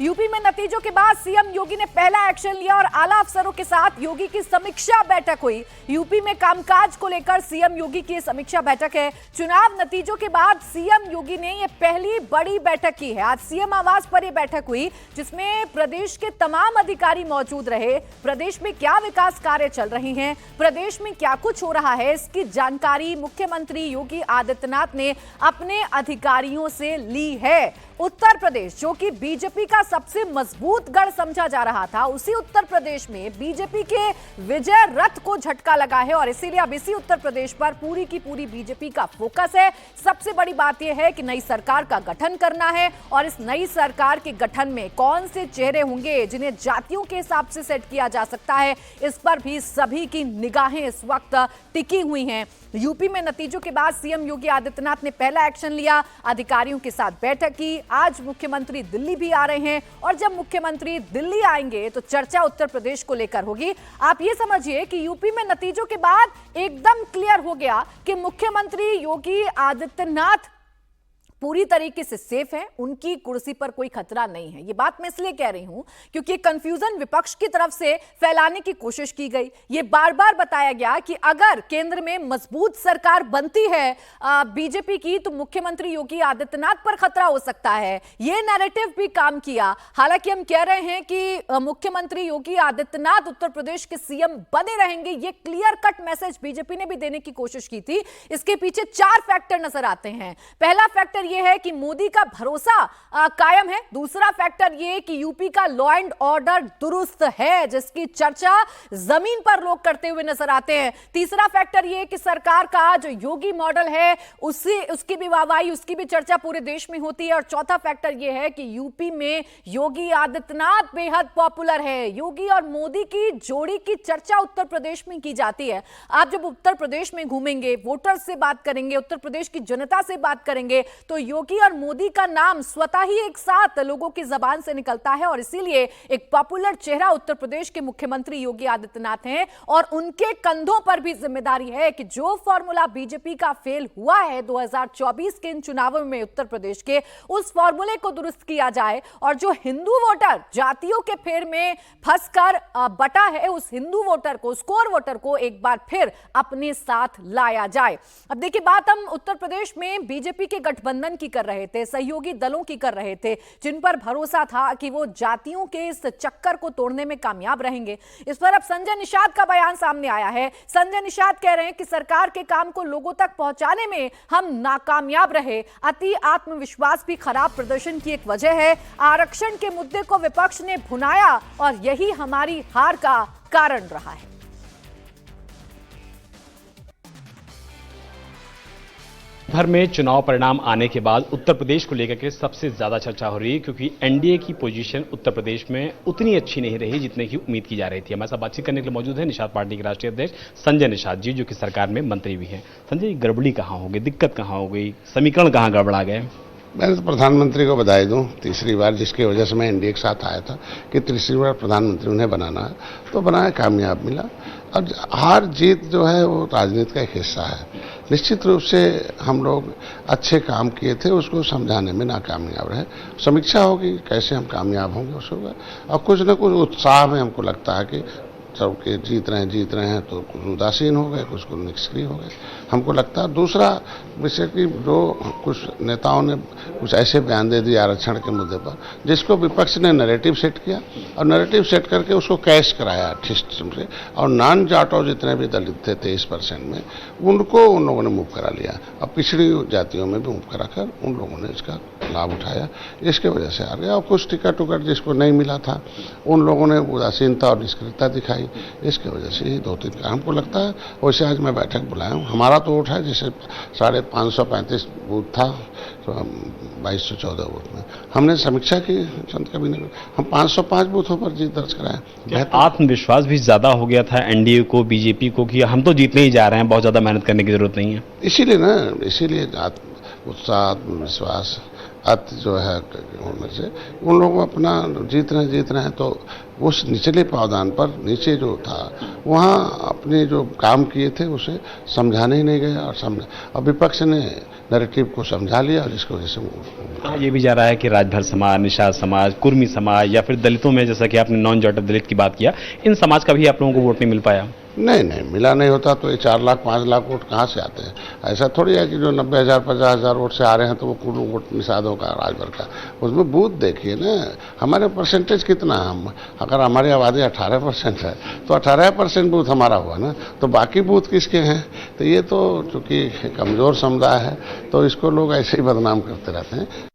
UP में नतीजों के बाद सीएम योगी ने पहला एक्शन लिया और आला अफसरों के साथ योगी की समीक्षा बैठक हुई। यूपी में कामकाज को लेकर सीएम योगी की समीक्षा बैठक है। चुनाव नतीजों के बाद सीएम योगी ने यह पहली बड़ी बैठक की है। आज सीएम आवास पर यह बैठक हुई जिसमें प्रदेश के तमाम अधिकारी मौजूद रहे। प्रदेश में क्या विकास कार्य चल रहे हैं, प्रदेश में क्या कुछ हो रहा है, इसकी जानकारी मुख्यमंत्री योगी आदित्यनाथ ने अपने अधिकारियों से ली है। उत्तर प्रदेश जो कि बीजेपी का सबसे मजबूत गढ़ समझा जा रहा था, उसी उत्तर प्रदेश में बीजेपी के विजय रथ को झटका लगा है और इसीलिए अब इसी उत्तर प्रदेश पर पूरी की पूरी बीजेपी का फोकस है। सबसे बड़ी बात यह है कि नई सरकार का गठन करना है और इस नई सरकार के गठन में कौन से चेहरे होंगे जिन्हें जातियों के हिसाब से सेट किया जा सकता है, इस पर भी सभी की निगाहें इस वक्त टिकी हुई हैं। यूपी में नतीजों के बाद सीएम योगी आदित्यनाथ ने पहला एक्शन लिया, अधिकारियों के साथ बैठक की। आज मुख्यमंत्री दिल्ली भी आ रहे हैं और जब मुख्यमंत्री दिल्ली आएंगे तो चर्चा उत्तर प्रदेश को लेकर होगी। आप ये समझिए कि यूपी में नतीजों के बाद एकदम क्लियर हो गया कि मुख्यमंत्री योगी आदित्यनाथ पूरी तरीके से सेफ है, उनकी कुर्सी पर कोई खतरा नहीं है। ये बात मैं इसलिए कह रही हूं क्योंकि कंफ्यूजन विपक्ष की तरफ से फैलाने की कोशिश की गई। ये बार बार बताया गया कि अगर केंद्र में मजबूत सरकार बनती है बीजेपी की तो मुख्यमंत्री योगी आदित्यनाथ पर खतरा हो सकता है। ये नैरेटिव भी काम किया। हालांकि हम कह रहे हैं कि मुख्यमंत्री योगी आदित्यनाथ उत्तर प्रदेश के सीएम बने रहेंगे, ये क्लियर कट मैसेज बीजेपी ने भी देने की कोशिश की थी। इसके पीछे 4 फैक्टर नजर आते हैं। पहला फैक्टर यह है कि मोदी का भरोसा कायम है। दूसरा फैक्टर यह कि यूपी का लॉ एंड ऑर्डर दुरुस्त है, जिसकी चर्चा जमीन पर लोग करते हुए नजर आते हैं। तीसरा फैक्टर यह कि सरकार का जो योगी मॉडल है उसकी भी वाहवाही, उसकी भी चर्चा पूरे देश में होती है। और चौथा फैक्टर यह है कि यूपी में योगी आदित्यनाथ बेहद पॉपुलर है। योगी और मोदी की जोड़ी की चर्चा उत्तर प्रदेश में की जाती है। आप जब उत्तर प्रदेश में घूमेंगे, वोटर्स से बात करेंगे, उत्तर प्रदेश की जनता से बात करेंगे तो योगी और मोदी का नाम स्वतः ही एक साथ लोगों की जबान से निकलता है और इसीलिए एक पॉपुलर चेहरा उत्तर प्रदेश के मुख्यमंत्री योगी आदित्यनाथ हैं। और उनके कंधों पर भी जिम्मेदारी है कि जो फॉर्मूला बीजेपी का फेल हुआ है 2024 के इन चुनावों में उत्तर प्रदेश के, उस फॉर्मूले को दुरुस्त किया जाए और जो हिंदू वोटर जातियों के फेर में फंसकर बटा है, उस हिंदू वोटर को, स्कोर वोटर को एक बार फिर अपने साथ लाया जाए। अब देखिए, बात हम उत्तर प्रदेश में बीजेपी के गठबंधन की कर रहे थे, सहयोगी दलों की कर रहे थे, जिन पर भरोसा था कि वो जातियों के इस चक्कर को तोड़ने में कामयाब रहेंगे। इस पर अब संजय निषाद का बयान सामने आया है। संजय निषाद कह रहे हैं कि सरकार के काम को लोगों तक पहुंचाने में हम नाकामयाब रहे। अति आत्मविश्वास भी खराब प्रदर्शन की एक वजह है। आरक्षण के मुद्दे को विपक्ष ने भुनाया और यही हमारी हार का कारण रहा है। भर में चुनाव परिणाम आने के बाद उत्तर प्रदेश को लेकर के सबसे ज्यादा चर्चा हो रही है क्योंकि एनडीए की पोजीशन उत्तर प्रदेश में उतनी अच्छी नहीं रही जितने की उम्मीद की जा रही थी। हमारे साथ बातचीत करने के लिए मौजूद है निषाद पार्टी के राष्ट्रीय अध्यक्ष संजय निषाद जी, जो कि सरकार में मंत्री भी हैं। संजय, गड़बड़ी कहाँ हो गई, दिक्कत कहाँ हो गई, समीकरण कहाँ गड़बड़ा गए? मैं तो प्रधानमंत्री को बधाई दूं तीसरी बार, जिसकी वजह से मैं एनडीए के साथ आया था कि तीसरी बार प्रधानमंत्री उन्हें बनाना है, तो बनाया, कामयाब मिला। अब हार जीत जो है वो राजनीति का एक हिस्सा है। निश्चित रूप से हम लोग अच्छे काम किए थे, उसको समझाने में नाकामयाब रहे। समीक्षा होगी कैसे हम कामयाब होंगे उसको। अब कुछ न कुछ उत्साह में हमको लगता है कि सबके जीत रहे हैं तो कुछ उदासीन हो गए, कुछ निष्क्रिय हो गए, हमको लगता है। दूसरा विषय कि जो कुछ नेताओं ने कुछ ऐसे बयान दे दिए आरक्षण के मुद्दे पर, जिसको विपक्ष ने नैरेटिव सेट किया और नैरेटिव सेट करके उसको कैश कराया सिस्टम से। और नॉन जाटो जितने भी दलित थे 23% में, उनको उन लोगों ने मूव करा लिया और पिछड़ी जातियों में भी मूव करा कर उन लोगों ने इसका लाभ उठाया। इसके वजह से आ गया। और कुछ टिकट उकट जिसको नहीं मिला था उन लोगों ने उदासीनता और निष्क्रियता दिखाई। इसके वजह से ही 2-3 हमको लगता है। वैसे आज मैं बैठक बुलाया हूँ। हमारा तो वोट है, जैसे 535 बूथ था तो 2214 बूथ में हमने समीक्षा की। संत कभी नहीं, हम 505 बूथों पर जीत दर्ज कराए। आत्मविश्वास भी ज्यादा हो गया था एनडीए को, बीजेपी को, कि हम तो जीतने ही जा रहे हैं, बहुत ज्यादा मेहनत करने की जरूरत नहीं है। इसीलिए उत्साह, आत्मविश्वास अति जो है होने से उन लोग अपना जीत रहे हैं। तो उस निचले पावदान पर नीचे जो था वहाँ अपने जो काम किए थे उसे समझाने ही नहीं गए और विपक्ष ने नैरेटिव को समझा लिया और इसकी वजह से ये भी जा रहा है कि राजभर समाज, निषाद समाज, कुर्मी समाज या फिर दलितों में, जैसा कि आपने नॉन जॉटर दलित की बात किया, इन समाज का भी आप लोगों को वोट नहीं मिल पाया? नहीं मिला नहीं होता तो ये 4 लाख 5 लाख वोट कहाँ से आते हैं? ऐसा थोड़ी है कि जो 90,000 50,000 वोट से आ रहे हैं तो वो कुल वोट निषादों का, राजभर का। उसमें बूथ देखिए ना, हमारे परसेंटेज कितना है। हम अगर हमारी आबादी 18% है तो 18% बूथ हमारा हुआ ना, तो बाकी बूथ किसके हैं? तो ये तो चूंकि कमज़ोर समुदाय है तो इसको लोग ऐसे ही बदनाम करते रहते हैं।